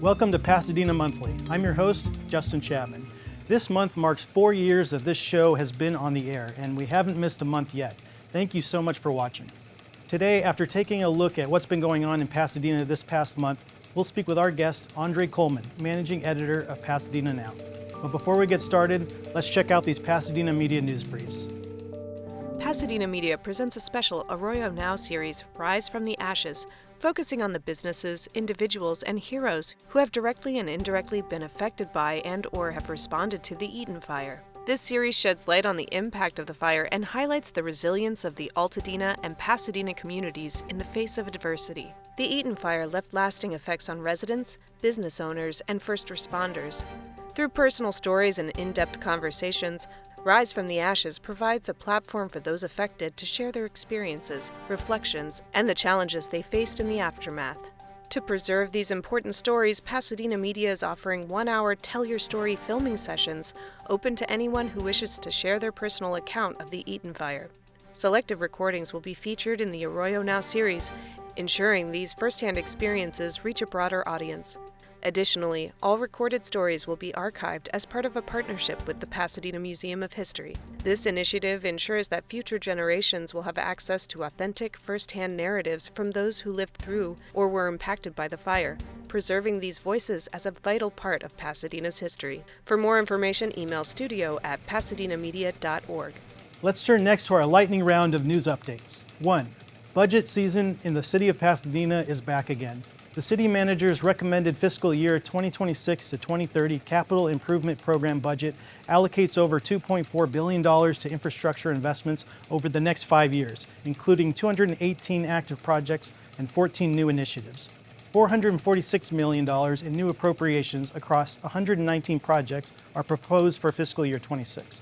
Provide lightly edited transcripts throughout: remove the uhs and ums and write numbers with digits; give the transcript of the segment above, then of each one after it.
Welcome to Pasadena Monthly. I'm your host, Justin Chapman. This month marks 4 years that this show has been on the air, and we haven't missed a month yet. Thank you so much for watching. Today, after taking a look at what's been going on in Pasadena this past month, we'll speak with our guest, Andre Coleman, Managing Editor of Pasadena Now. But before we get started, let's check out these Pasadena Media News Briefs. Pasadena Media presents a special Arroyo Now series, Rise from the Ashes, focusing on the businesses, individuals, and heroes who have directly and indirectly been affected by and/or have responded to the Eaton Fire. This series sheds light on the impact of the fire and highlights the resilience of the Altadena and Pasadena communities in the face of adversity. The Eaton Fire left lasting effects on residents, business owners, and first responders. Through personal stories and in-depth conversations, Rise from the Ashes provides a platform for those affected to share their experiences, reflections, and the challenges they faced in the aftermath. To preserve these important stories, Pasadena Media is offering 1-hour Tell Your Story filming sessions open to anyone who wishes to share their personal account of the Eaton Fire. Selective recordings will be featured in the Arroyo Now series, ensuring these first-hand experiences reach a broader audience. Additionally, all recorded stories will be archived as part of a partnership with the Pasadena Museum of History. This initiative ensures that future generations will have access to authentic, first-hand narratives from those who lived through or were impacted by the fire, preserving these voices as a vital part of Pasadena's history. For more information, email studio@pasadenamedia.org. Let's turn next to our lightning round of news updates. 1. Budget season in the city of Pasadena is back again. The city manager's recommended fiscal year 2026 to 2030 capital improvement program budget allocates over $2.4 billion to infrastructure investments over the next 5 years, including 218 active projects and 14 new initiatives. $446 million in new appropriations across 119 projects are proposed for fiscal year 26.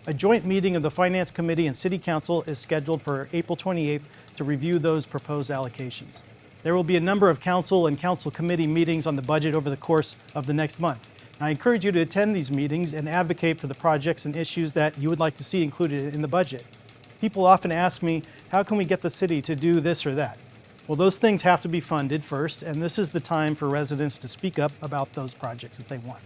A joint meeting of the Finance Committee and City Council is scheduled for April 28th to review those proposed allocations. There will be a number of council and council committee meetings on the budget over the course of the next month. I encourage you to attend these meetings and advocate for the projects and issues that you would like to see included in the budget. People often ask me, how can we get the city to do this or that? Well, those things have to be funded first, and this is the time for residents to speak up about those projects that they want.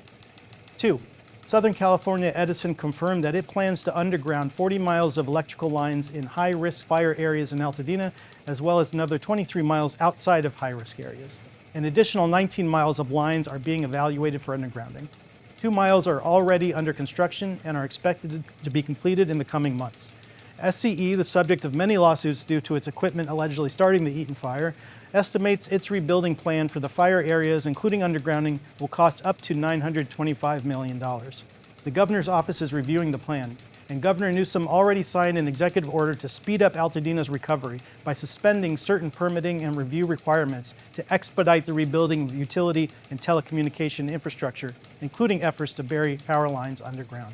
2. Southern California Edison confirmed that it plans to underground 40 miles of electrical lines in high-risk fire areas in Altadena, as well as another 23 miles outside of high-risk areas. An additional 19 miles of lines are being evaluated for undergrounding. 2 miles are already under construction and are expected to be completed in the coming months. SCE, the subject of many lawsuits due to its equipment allegedly starting the Eaton Fire, estimates its rebuilding plan for the fire areas, including undergrounding, will cost up to $925 million. The governor's office is reviewing the plan, and Governor Newsom already signed an executive order to speed up Altadena's recovery by suspending certain permitting and review requirements to expedite the rebuilding of utility and telecommunication infrastructure, including efforts to bury power lines underground.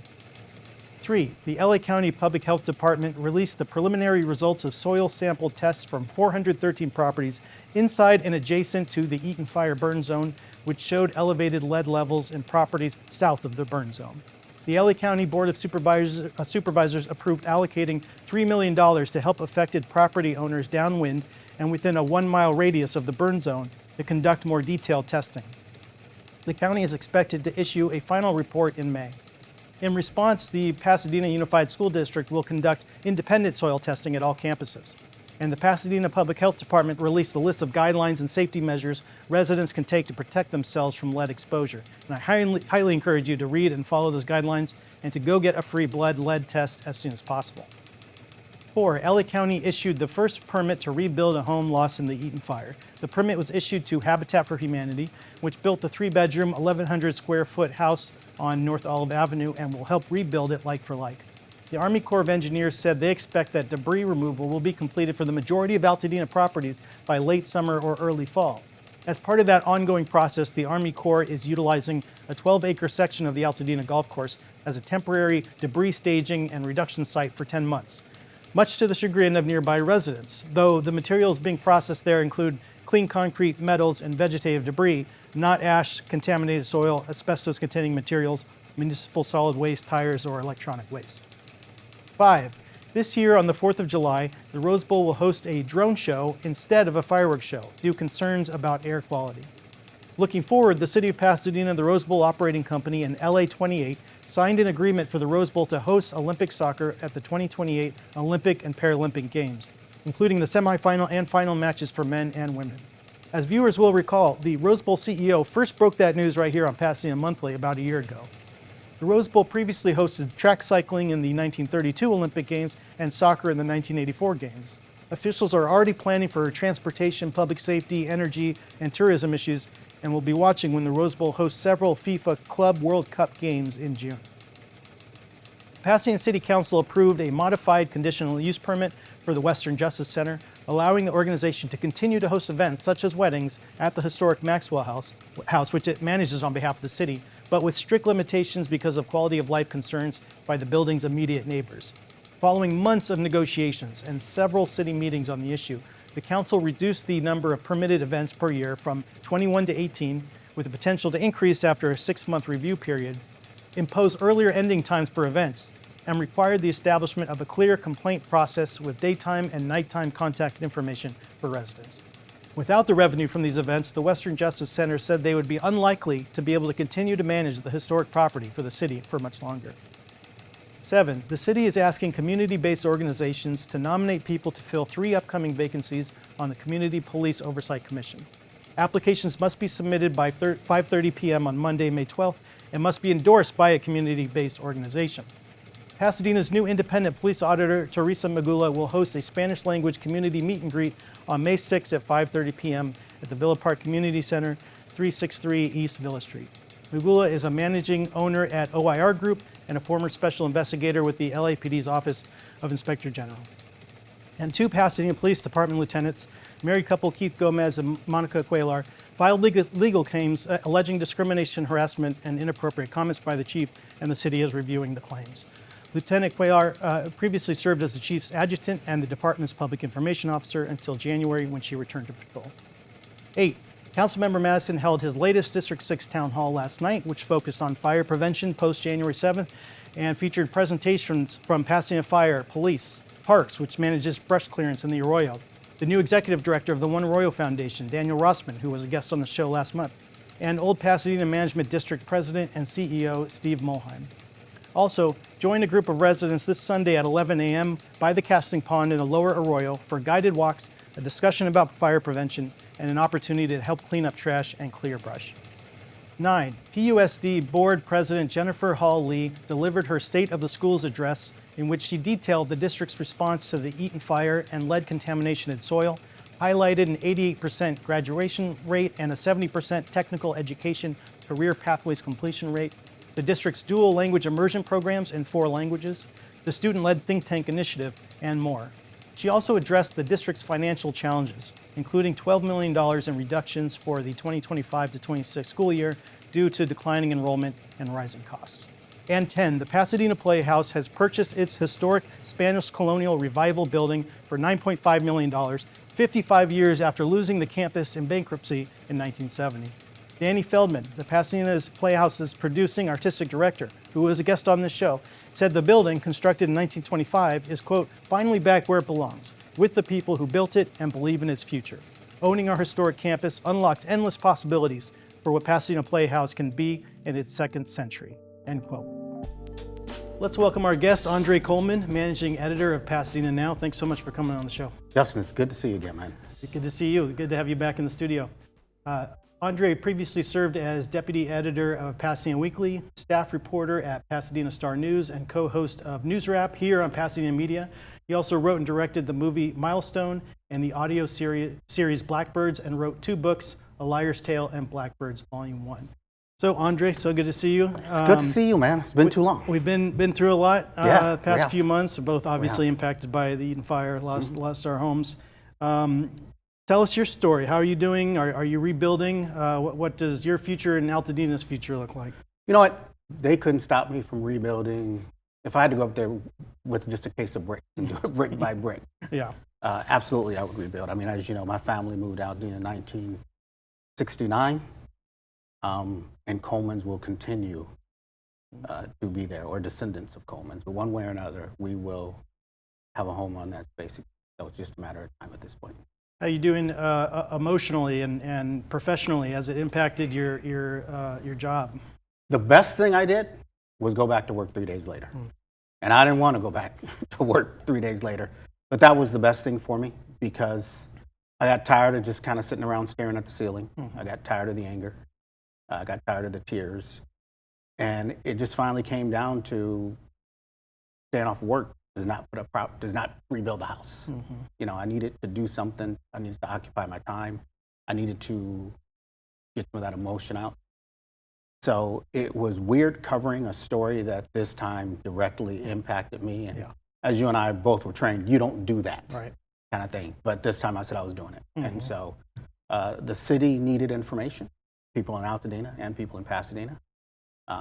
3. The LA County Public Health Department released the preliminary results of soil sample tests from 413 properties inside and adjacent to the Eaton Fire burn zone, which showed elevated lead levels in properties south of the burn zone. The LA County Board of Supervisors approved allocating $3 million to help affected property owners downwind and within a 1-mile radius of the burn zone to conduct more detailed testing. The county is expected to issue a final report in May. In response, the Pasadena Unified School District will conduct independent soil testing at all campuses. And the Pasadena Public Health Department released a list of guidelines and safety measures residents can take to protect themselves from lead exposure. And I highly encourage you to read and follow those guidelines and to go get a free blood lead test as soon as possible. 4. LA County issued the first permit to rebuild a home lost in the Eaton Fire. The permit was issued to Habitat for Humanity, which built the 3-bedroom, 1,100 square foot house on North Olive Avenue and will help rebuild it like for like. The Army Corps of Engineers said they expect that debris removal will be completed for the majority of Altadena properties by late summer or early fall. As part of that ongoing process, the Army Corps is utilizing a 12-acre section of the Altadena Golf Course as a temporary debris staging and reduction site for 10 months, much to the chagrin of nearby residents, though the materials being processed there include clean concrete, metals, and vegetative debris, not ash, contaminated soil, asbestos-containing materials, municipal solid waste, tires, or electronic waste. 5. This year, on the 4th of July, the Rose Bowl will host a drone show instead of a fireworks show due to concerns about air quality. Looking forward, the City of Pasadena, the Rose Bowl Operating Company, and LA 28 signed an agreement for the Rose Bowl to host Olympic soccer at the 2028 Olympic and Paralympic Games, including the semifinal and final matches for men and women. As viewers will recall, the Rose Bowl CEO first broke that news right here on Pasadena Monthly about a year ago. The Rose Bowl previously hosted track cycling in the 1932 Olympic Games and soccer in the 1984 Games. Officials are already planning for transportation, public safety, energy, and tourism issues, and will be watching when the Rose Bowl hosts several FIFA Club World Cup games in June. Pasadena City Council approved a modified conditional use permit for the Western Justice Center, allowing the organization to continue to host events such as weddings at the historic Maxwell House, which it manages on behalf of the city, but with strict limitations because of quality of life concerns by the building's immediate neighbors. Following months of negotiations and several city meetings on the issue, the council reduced the number of permitted events per year from 21 to 18, with the potential to increase after a 6-month review period, imposed earlier ending times for events, and required the establishment of a clear complaint process with daytime and nighttime contact information for residents. Without the revenue from these events, the Western Justice Center said they would be unlikely to be able to continue to manage the historic property for the city for much longer. 7, the city is asking community-based organizations to nominate people to fill 3 upcoming vacancies on the Community Police Oversight Commission. Applications must be submitted by 5:30 p.m. on Monday, May 12th, and must be endorsed by a community-based organization. Pasadena's new independent police auditor, Teresa Magula, will host a Spanish-language community meet and greet on May 6 at 5:30 p.m. at the Villa Park Community Center, 363 East Villa Street. Magula is a managing owner at OIR Group and a former special investigator with the LAPD's Office of Inspector General. And 2 Pasadena Police Department lieutenants, married couple Keith Gomez and Monica Cuellar, filed legal claims alleging discrimination, harassment, and inappropriate comments by the chief, and the city is reviewing the claims. Lieutenant Cuellar previously served as the chief's adjutant and the department's public information officer until January, when she returned to patrol. 8, Councilmember Madison held his latest District 6 town hall last night, which focused on fire prevention post-January 7th and featured presentations from Pasadena Fire, Police, Parks, which manages brush clearance in the Arroyo, the new executive director of the One Arroyo Foundation, Daniel Rossman, who was a guest on the show last month, and Old Pasadena Management District President and CEO Steve Mulheim. Also, join a group of residents this Sunday at 11 a.m. by the casting pond in the lower Arroyo for guided walks, a discussion about fire prevention, and an opportunity to help clean up trash and clear brush. 9, PUSD Board President Jennifer Hall Lee delivered her State of the Schools address, in which she detailed the district's response to the Eaton Fire and lead contamination in soil, highlighted an 88% graduation rate and a 70% technical education career pathways completion rate, the district's dual language immersion programs in 4 languages, the student-led think tank initiative, and more. She also addressed the district's financial challenges, including $12 million in reductions for the 2025 to 26 school year due to declining enrollment and rising costs. And 10, the Pasadena Playhouse has purchased its historic Spanish colonial revival building for $9.5 million, 55 years after losing the campus in bankruptcy in 1970. Danny Feldman, the Pasadena Playhouse's producing artistic director, who was a guest on this show, said the building, constructed in 1925, is, quote, finally back where it belongs, with the people who built it and believe in its future. Owning our historic campus unlocks endless possibilities for what Pasadena Playhouse can be in its second century, end quote. Let's welcome our guest, Andre Coleman, managing editor of Pasadena Now. Thanks so much for coming on the show. Justin, it's good to see you again, man. Good to see you. Good to have you back in the studio. Andre previously served as deputy editor of Pasadena Weekly, staff reporter at Pasadena Star News, and co-host of News Wrap here on Pasadena Media. He also wrote and directed the movie Milestone and the audio series Blackbirds, and wrote 2 books, A Liar's Tale and Blackbirds Volume 1. So Andre, so good to see you. It's good to see you, man. It's been too long. We've been through a lot the past few months, both obviously impacted by the Eaton Fire, lost our homes. Tell us your story. How are you doing? Are you rebuilding? What does your future and Altadena's future look like? You know what? They couldn't stop me from rebuilding. If I had to go up there with just a case of bricks and do it brick by brick, Yeah. Absolutely I would rebuild. I mean, as you know, my family moved out in 1969, and Colemans will continue to be there, or descendants of Colemans. But one way or another, we will have a home on that space. So it's just a matter of time at this point. How you doing emotionally and professionally? Has it impacted your job? The best thing I did was go back to work 3 days later. And I didn't want to go back to work 3 days later. But that was the best thing for me because I got tired of just kind of sitting around staring at the ceiling. I got tired of the anger. I got tired of the tears. And it just finally came down to staying off work does not rebuild the house. You know, I needed to do something. I needed to occupy my time. I needed to get some of that emotion out. So it was weird covering a story that this time directly impacted me. And as you and I both were trained, you don't do that kind of thing. But this time I said I was doing it. And so the city needed information, people in Altadena and people in Pasadena.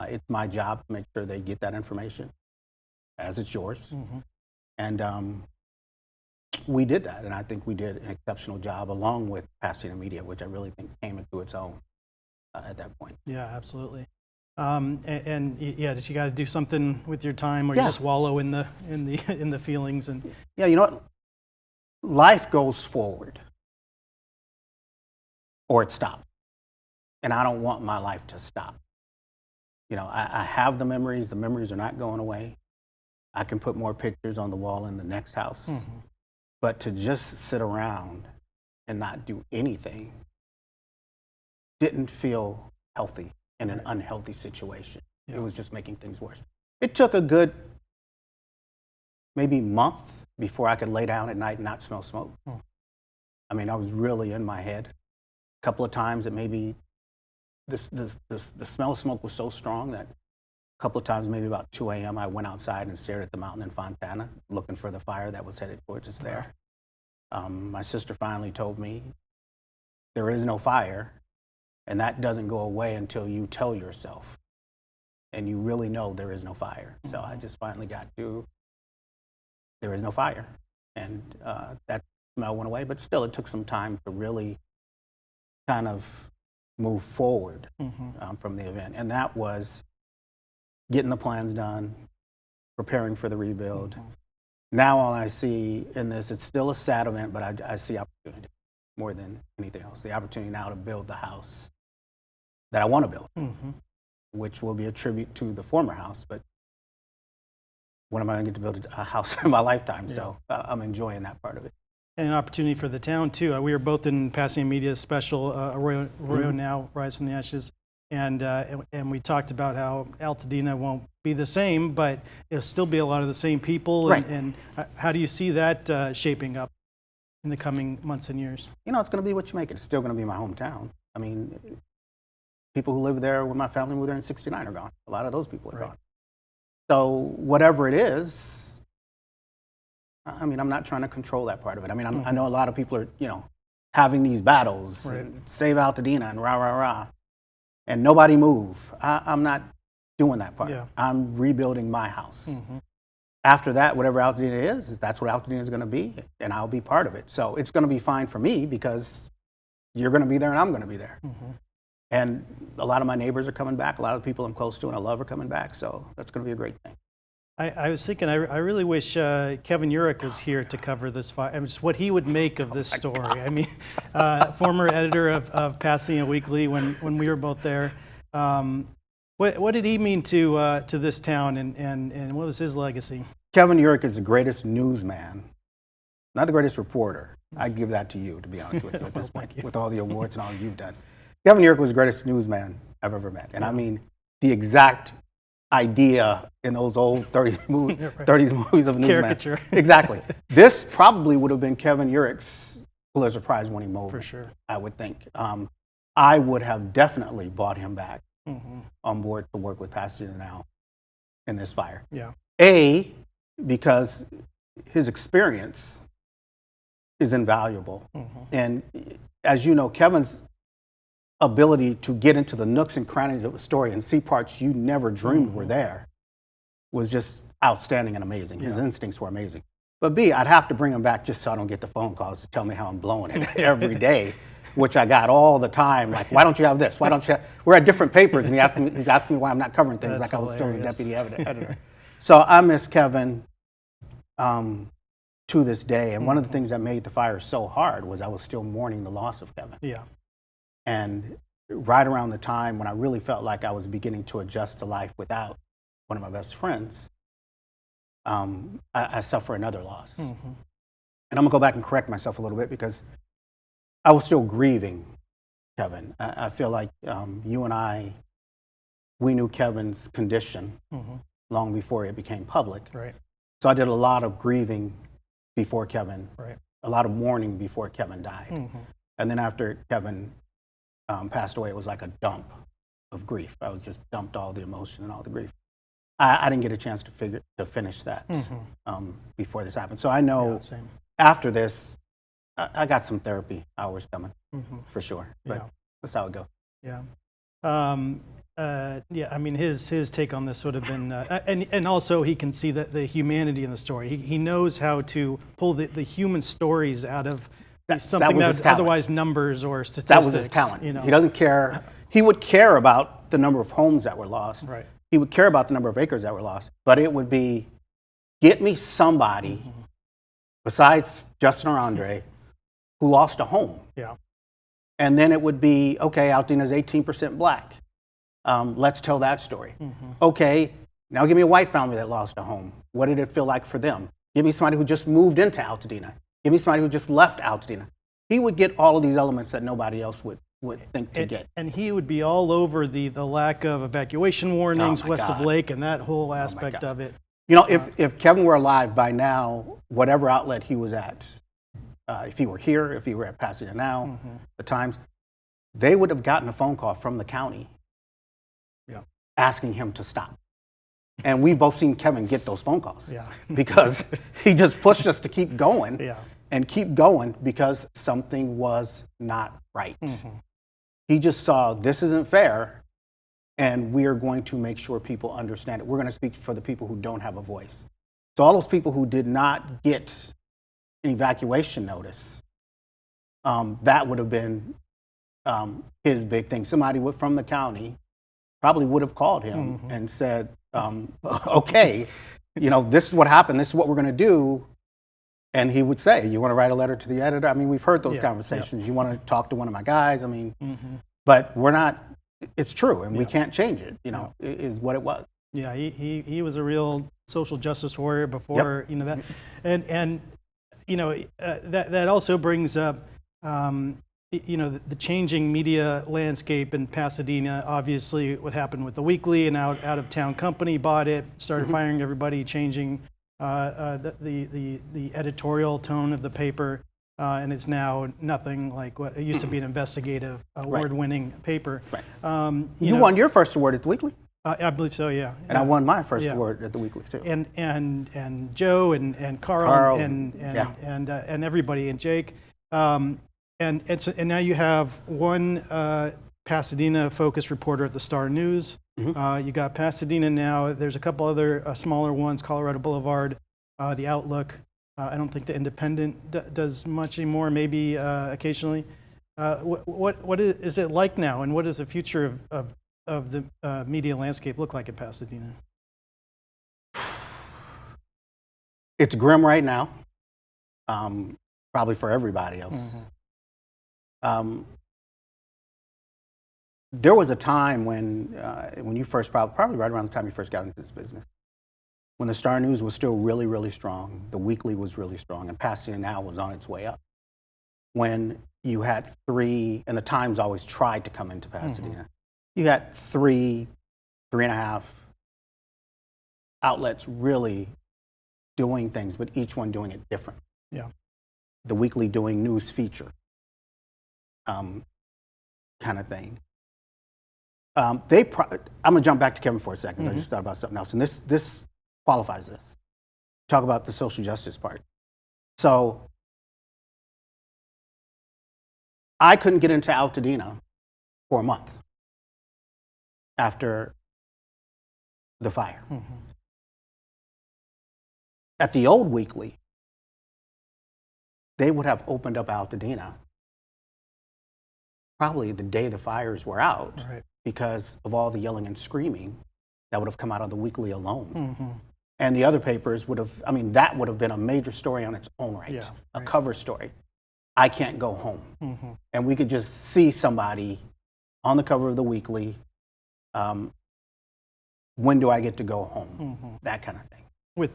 It's my job to make sure they get that information, as it's yours. And we did that. And I think we did an exceptional job along with Pasadena Media, which I really think came into its own at that point. Yeah, absolutely. And did you got to do something with your time, or you just wallow in the feelings? And yeah, you know what? Life goes forward, or it stops. And I don't want my life to stop. You know, I have the memories. The memories are not going away. I can put more pictures on the wall in the next house. But to just sit around and not do anything didn't feel healthy in an unhealthy situation. It was just making things worse. It took a good maybe month before I could lay down at night and not smell smoke. I mean, I was really in my head. A couple of times that maybe the smell of smoke was so strong that a couple of times, maybe about 2 a.m., I went outside and stared at the mountain in Fontana, looking for the fire that was headed towards us there. My sister finally told me, there is no fire, and that doesn't go away until you tell yourself, and you really know there is no fire. So I just finally got to, there is no fire. And that smell went away, but still it took some time to really kind of move forward from the event. And that was getting the plans done, preparing for the rebuild. Now all I see in this, it's still a sad event, but I see opportunity more than anything else. The opportunity now to build the house that I want to build, which will be a tribute to the former house. But when am I going to get to build a house in my lifetime? So I'm enjoying that part of it. And an opportunity for the town, too. We were both in Pasadena Media's special, Arroyo Now, Rise from the Ashes. And we talked about how Altadena won't be the same, but it'll still be a lot of the same people. And how do you see that shaping up in the coming months and years? You know, it's going to be what you make it. It's still going to be my hometown. I mean, people who lived there when my family moved there in '69 are gone. A lot of those people are gone. So whatever it is, I mean, I'm not trying to control that part of it. I mean, I know a lot of people are, you know, having these battles, save Altadena and rah, rah, rah. And nobody move. I'm not doing that part. I'm rebuilding my house. After that, whatever Altadena is, that's what Altadena is going to be, and I'll be part of it. So it's going to be fine for me because you're going to be there and I'm going to be there. And a lot of my neighbors are coming back. A lot of the people I'm close to and I love are coming back. So that's going to be a great thing. I was thinking, I really wish Kevin Uhrich was here to cover this fire. I mean, just what he would make of this story. God. I mean, former editor of Pasadena Weekly when we were both there. What did he mean to this town, and what was his legacy? Kevin Uhrich is the greatest newsman, not the greatest reporter. I'd give that to you, to be honest with you, at this point, with all the awards and all you've done. Kevin Uhrich was the greatest newsman I've ever met. And I mean, the exact idea in those old 30s movies of newsman. Caricature. Exactly. This probably would have been Kevin Urich's Pulitzer Prize winning moment. For sure. I would think. I would have definitely brought him back on board to work with Pasadena Now in this fire. Because his experience is invaluable. And as you know, Kevin's ability to get into the nooks and crannies of a story and see parts you never dreamed were there was just outstanding and amazing. His instincts were amazing. But B, I'd have to bring him back just so I don't get the phone calls to tell me how I'm blowing it every day, which I got all the time. Like, why don't you have this? Why don't you we're at different papers, and he's asking me why I'm not covering things. That's like hilarious. I was still the deputy editor. So I miss Kevin to to this day. And one of the things that made the fire so hard was I was still mourning the loss of Kevin. Yeah. And right around the time when I really felt like I was beginning to adjust to life without one of my best friends, I suffer another loss. And I'm gonna go back and correct myself a little bit because I was still grieving Kevin. I feel like you and I, we knew Kevin's condition long before it became public. Right. So I did a lot of grieving before Kevin, Right. a lot of mourning before Kevin died. And then after Kevin passed away, it was like a dump of grief. I was just dumped all the emotion and all the grief. I didn't get a chance to finish that before this happened. So I know Yeah, same. after this, I got some therapy hours coming for sure. But Yeah. that's how it goes. Yeah. Yeah, I mean, his take on this would have been, and also he can see the humanity in the story. He knows how to pull the human stories out of something was his that talent. otherwise numbers or statistics. That was his talent. You know. He doesn't care. He would care about the number of homes that were lost. Right. He would care about the number of acres that were lost. But it would be, get me somebody besides Justin or Andre who lost a home. Yeah. And then it would be, okay, Altona's 18% black. Let's tell that story. Okay, now give me a white family that lost a home. What did it feel like for them? Give me somebody who just moved into Altadena. Give me somebody who just left Altadena. He would get all of these elements that nobody else would think to get. And he would be all over the lack of evacuation warnings Oh my west of God. Lake and that whole aspect God. of it. You know, if Kevin were alive by now, whatever outlet he was at, if he were here, if he were at Pasadena Now, the Times, they would have gotten a phone call from the county asking him to stop. And we've both seen Kevin get those phone calls Yeah. because he just pushed us to keep going Yeah. and keep going because something was not right. He just saw this isn't fair and we are going to make sure people understand it. We're going to speak for the people who don't have a voice. So all those people who did not get an evacuation notice, that would have been his big thing. Somebody from the county probably would have called him and said, okay, you know, this is what happened. This is what we're going to do. And he would say, you want to write a letter to the editor? I mean, we've heard those conversations. You want to talk to one of my guys? I mean, but we're not, it's true. And we can't change it, you know, is what it was. Yeah, he was a real social justice warrior before, you know, that. And you know, that also brings up, you know, the changing media landscape in Pasadena. Obviously, what happened with the Weekly, and out of town company bought it, started firing everybody, changing the editorial tone of the paper, and it's now nothing like what it used to be, an investigative, award-winning paper. Right. You won your first award at the Weekly. I believe so, yeah. And I won my first award at the Weekly too. And Joe and Carl and everybody, and Jake. And now you have one Pasadena focused reporter at the Star News. You got Pasadena Now. There's a couple other smaller ones, Colorado Boulevard, the Outlook. I don't think the Independent does much anymore, maybe occasionally. What is it like now, and what does the future of the media landscape look like in Pasadena? It's grim right now, probably for everybody else. There was a time when you first, probably right around the time you first got into this business, when the Star News was still really, really strong, the Weekly was really strong, and Pasadena Now was on its way up. When you had three, and the Times always tried to come into Pasadena, you had three and a half outlets really doing things, but each one doing it different. Yeah. The Weekly doing news feature kind of thing. I'm gonna jump back to Kevin for a second. I just thought about something else, and this qualifies this. Talk about the social justice part. So I couldn't get into Altadena for a month after the fire. At the old Weekly, they would have opened up Altadena probably the day the fires were out, because of all the yelling and screaming that would have come out of the Weekly alone. And the other papers would have, I mean, that would have been a major story on its own right, Yeah, a right. cover story. I can't go home. And we could just see somebody on the cover of the weekly, when do I get to go home? That kind of thing. With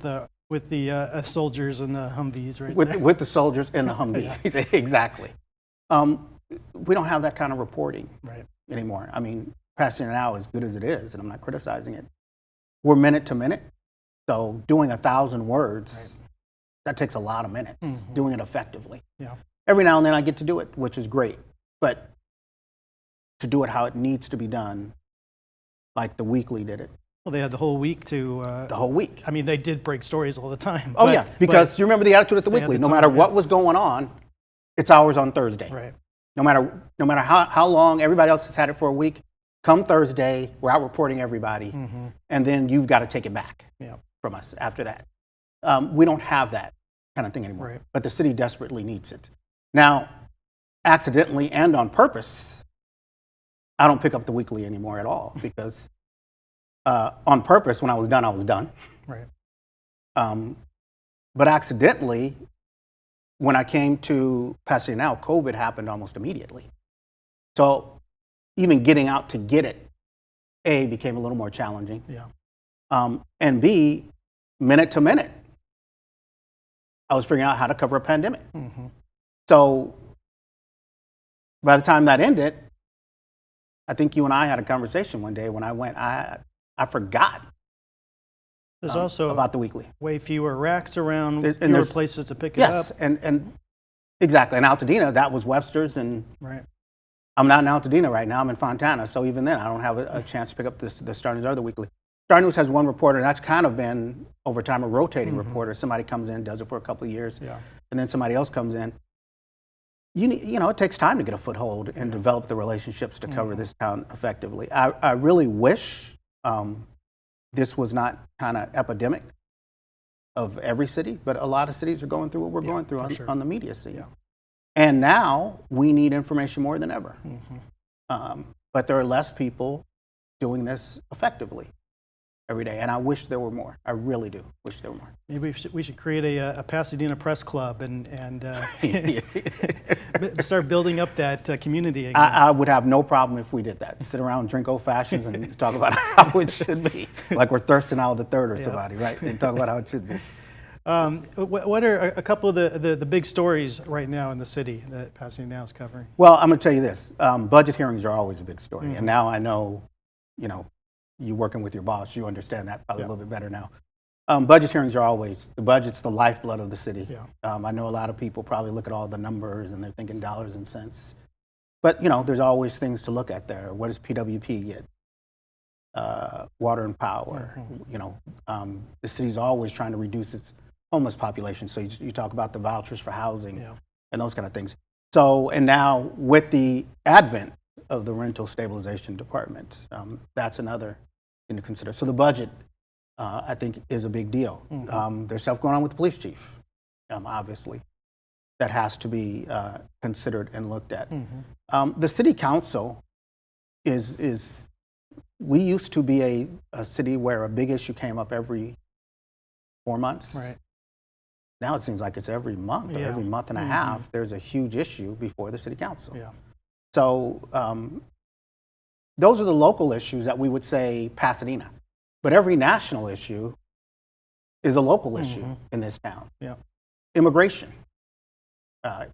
the soldiers and the Humvees, right? With the soldiers and the Humvees, exactly. We don't have that kind of reporting anymore. I mean, Pasadena Now, as good as it is, and I'm not criticizing it, we're minute to minute. So doing 1,000 words, that takes a lot of minutes, doing it effectively. Yeah. Every now and then I get to do it, which is great. But to do it how it needs to be done, like the weekly did it. Well, they had the whole week to. The whole week. I mean, they did break stories all the time. Oh, yeah, because you remember the attitude at the they had weekly. the No time, matter yeah. what was going on, it's ours on Thursday. Right. No matter how long everybody else has had it for a week, come Thursday, we're out reporting everybody, and then you've got to take it back from us after that. We don't have that kind of thing anymore, Right. but the city desperately needs it. Now, accidentally and on purpose, I don't pick up the weekly anymore at all because on purpose, when I was done, I was done. Right. But accidentally, when I came to Pasadena Now, COVID happened almost immediately. So even getting out to get it, A, became a little more challenging. Yeah. And B, minute to minute, I was figuring out how to cover a pandemic. So by the time that ended, I think you and I had a conversation one day when I went, I forgot There's also about the weekly. way fewer racks around, And fewer there's- places to pick it Yes, up. and exactly. In Altadena, that was Webster's, and Right. I'm not in Altadena right now. I'm in Fontana, so even then, I don't have a chance to pick up the Star News or the weekly. Star News has one reporter, and that's kind of been, over time, a rotating reporter. Somebody comes in, does it for a couple of years, Yeah. and then somebody else comes in. It takes time to get a foothold and develop the relationships to cover this town effectively. I really wish this was not kind of epidemic of every city, but a lot of cities are going through what we're going through on the media scene. Yeah. And now we need information more than ever. But there are less people doing this effectively every day, and I wish there were more. I really do wish there were more. Maybe we should create a Pasadena Press Club and start building up that community again. I would have no problem if we did that. Sit around, drink old fashions, and talk about how it should be, like we're thirsting out of the third or somebody, right? And talk about how it should be. What are a couple of the big stories right now in the city that Pasadena Now is covering? Well, I'm going to tell you this. Budget hearings are always a big story. And now I know, you working with your boss, you understand that probably a little bit better now. Budget hearings are always, the budget's the lifeblood of the city. Yeah. I know a lot of people probably look at all the numbers and they're thinking dollars and cents. But, there's always things to look at there. What does PWP get? Water and power. The city's always trying to reduce its homeless population. So you talk about the vouchers for housing and those kind of things. So, and now with the advent of the rental stabilization department, that's another thing to consider. So the budget, I think, is a big deal. There's stuff going on with the police chief, obviously, that has to be considered and looked at. The city council we used to be a city where a big issue came up every 4 months. Right. Now it seems like it's every month or every month and a half, there's a huge issue before the city council. Yeah. So those are the local issues that we would say Pasadena. But every national issue is a local issue in this town. Yeah. Immigration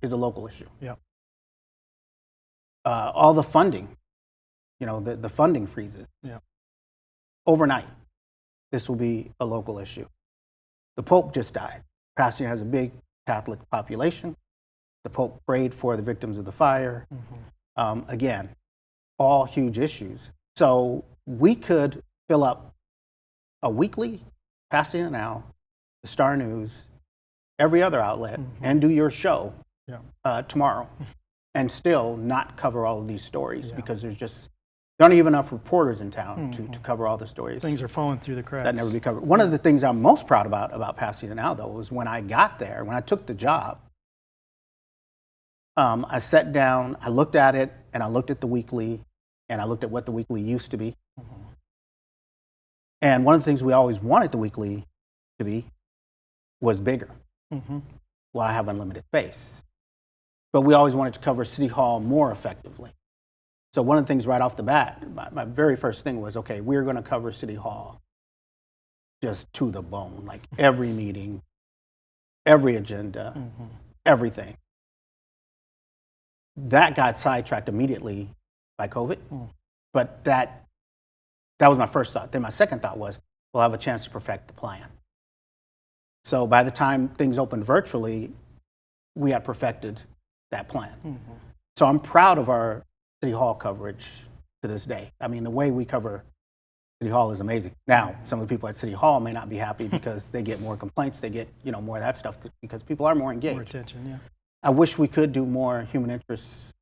is a local issue. Yeah. All the funding, the funding freezes. Yeah. Overnight, this will be a local issue. The Pope just died. Pasadena has a big Catholic population. The Pope prayed for the victims of the fire. Again, all huge issues. So we could fill up a weekly, Pasadena Now, the Star News, every other outlet, and do your show tomorrow, and still not cover all of these stories because there aren't even enough reporters in town to cover all the stories. Things are falling through the cracks. That never be covered. One of the things I'm most proud about Pasadena Now, though, was when I got there, when I took the job, I sat down, I looked at it, and I looked at the weekly, and I looked at what the weekly used to be. And one of the things we always wanted the weekly to be was bigger. Mm-hmm. Well, I have unlimited space. But we always wanted to cover City Hall more effectively. So one of the things right off the bat, my very first thing was, okay, we're going to cover City Hall just to the bone, like every meeting, every agenda, everything. That got sidetracked immediately by COVID, but that was my first thought. Then my second thought was, we'll have a chance to perfect the plan. So by the time things opened virtually, we had perfected that plan. So I'm proud of our City Hall coverage to this day. I mean, the way we cover City Hall is amazing. Now, some of the people at City Hall may not be happy because they get more complaints, they get, more of that stuff because people are more engaged. More attention, yeah. I wish we could do more human interest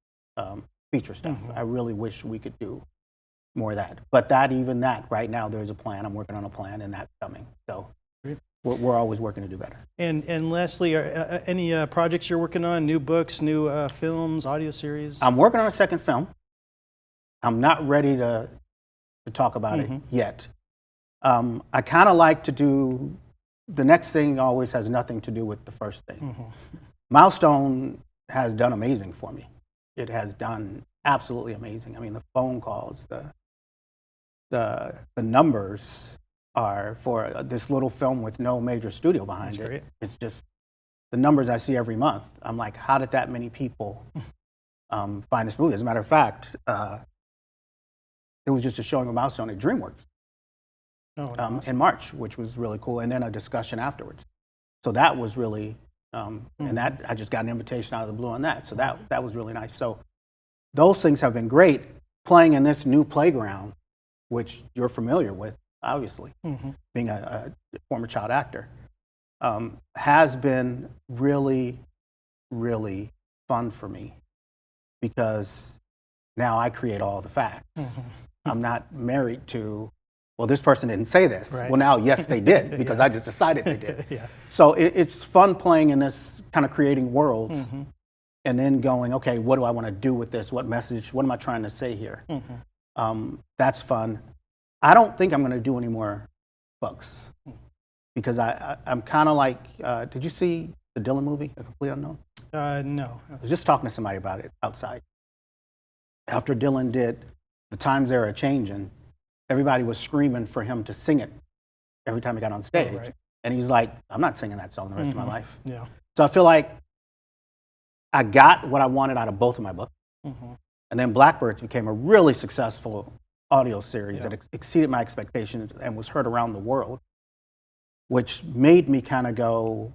feature stuff. I really wish we could do more of that. But even that, right now, there's a plan. I'm working on a plan, and that's coming. So we're always working to do better. And lastly, any projects you're working on, new books, new films, audio series? I'm working on a second film. I'm not ready to talk about it yet. I kind of like to do, the next thing always has nothing to do with the first thing. Milestone has done amazing for me. It has done absolutely amazing. I mean, the phone calls, the numbers are for this little film with no major studio behind it. Great. It's just the numbers I see every month. I'm like, how did that many people find this movie? As a matter of fact, it was just a showing of Milestone at DreamWorks Awesome. in March, which was really cool, and then a discussion afterwards. So that was really, and that I just got an invitation out of the blue on that. So that was really nice. So those things have been great. Playing in this new playground, which you're familiar with, obviously, being a former child actor, has been really, really fun for me because now I create all the facts. I'm not married to, well, this person didn't say this. Right. Well, now, yes, they did because I just decided they did. Yeah. So it's fun playing in this kind of creating worlds and then going, okay, what do I want to do with this? What message, what am I trying to say here? That's fun. I don't think I'm going to do any more books because I'm kind of like, did you see the Dylan movie, A Complete Unknown? No. I was just talking to somebody about it outside. After Dylan did The Times They Are Changing, everybody was screaming for him to sing it every time he got on stage. Oh, right. And he's like, I'm not singing that song the rest of my life. Yeah. So I feel like I got what I wanted out of both of my books. And then Blackbirds became a really successful audio series that exceeded my expectations and was heard around the world, which made me kind of go,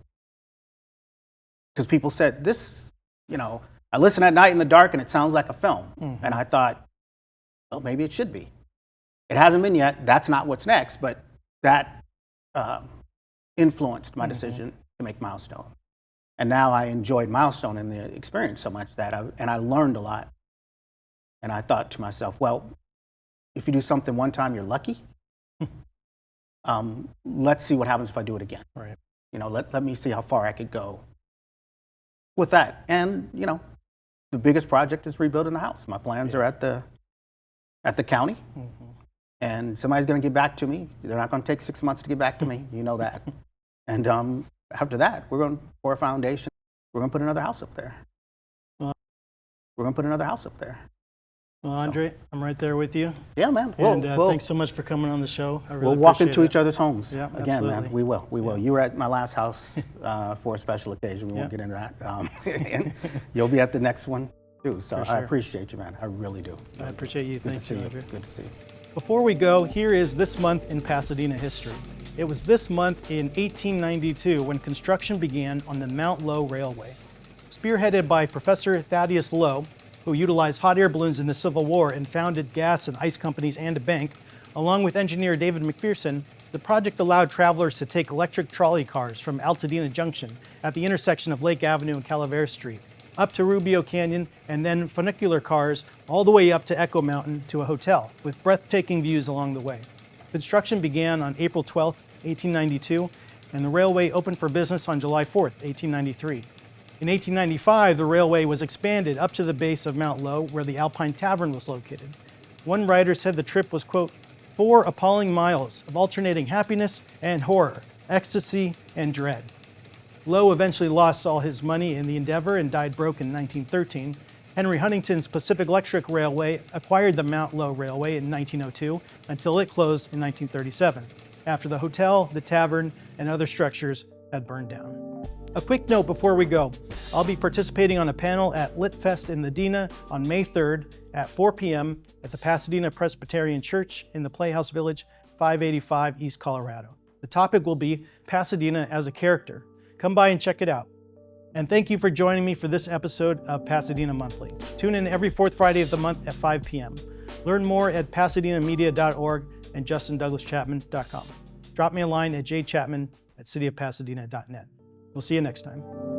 because people said, this, I listen at night in the dark and it sounds like a film. And I thought, well, maybe it should be. It hasn't been yet. That's not what's next, but that influenced my decision to make Milestone. And now I enjoyed Milestone and the experience so much that I learned a lot. And I thought to myself, well, if you do something one time, you're lucky. Let's see what happens if I do it again. Right. Let me see how far I could go with that. And, the biggest project is rebuilding the house. My plans are at the county. And somebody's going to get back to me. They're not going to take 6 months to get back to me. You know that. And after that, we're going for a foundation. We're going to put another house up there. Well, Andre, I'm right there with you. Yeah, man. And thanks so much for coming on the show. I really we'll walk appreciate into it. each other's homes. Yeah, Again, absolutely. man. We will. You were at my last house for a special occasion. We won't get into that. And you'll be at the next one, too. So For sure. I appreciate you, man. I really do. I appreciate you. Good to Thanks, see you. Andre. Good to see you. Before we go, here is this month in Pasadena history. It was this month in 1892 when construction began on the Mount Lowe Railway. Spearheaded by Professor Thaddeus Lowe, who utilized hot air balloons in the Civil War and founded gas and ice companies and a bank, along with engineer David McPherson, the project allowed travelers to take electric trolley cars from Altadena Junction at the intersection of Lake Avenue and Calaveras Street, up to Rubio Canyon, and then funicular cars all the way up to Echo Mountain to a hotel, with breathtaking views along the way. Construction began on April 12, 1892, and the railway opened for business on July 4, 1893. In 1895, the railway was expanded up to the base of Mount Lowe, where the Alpine Tavern was located. One writer said the trip was, quote, 4 appalling miles of alternating happiness and horror, ecstasy, and dread. Lowe eventually lost all his money in the endeavor and died broke in 1913. Henry Huntington's Pacific Electric Railway acquired the Mount Lowe Railway in 1902 until it closed in 1937, after the hotel, the tavern, and other structures had burned down. A quick note before we go. I'll be participating on a panel at LitFest in Medina on May 3rd at 4 p.m. at the Pasadena Presbyterian Church in the Playhouse Village, 585 East Colorado. The topic will be Pasadena as a Character. Come by and check it out. And thank you for joining me for this episode of Pasadena Monthly. Tune in every fourth Friday of the month at 5 p.m. Learn more at pasadenamedia.org and justindouglaschapman.com. Drop me a line at jchapman@cityofpasadena.net. We'll see you next time.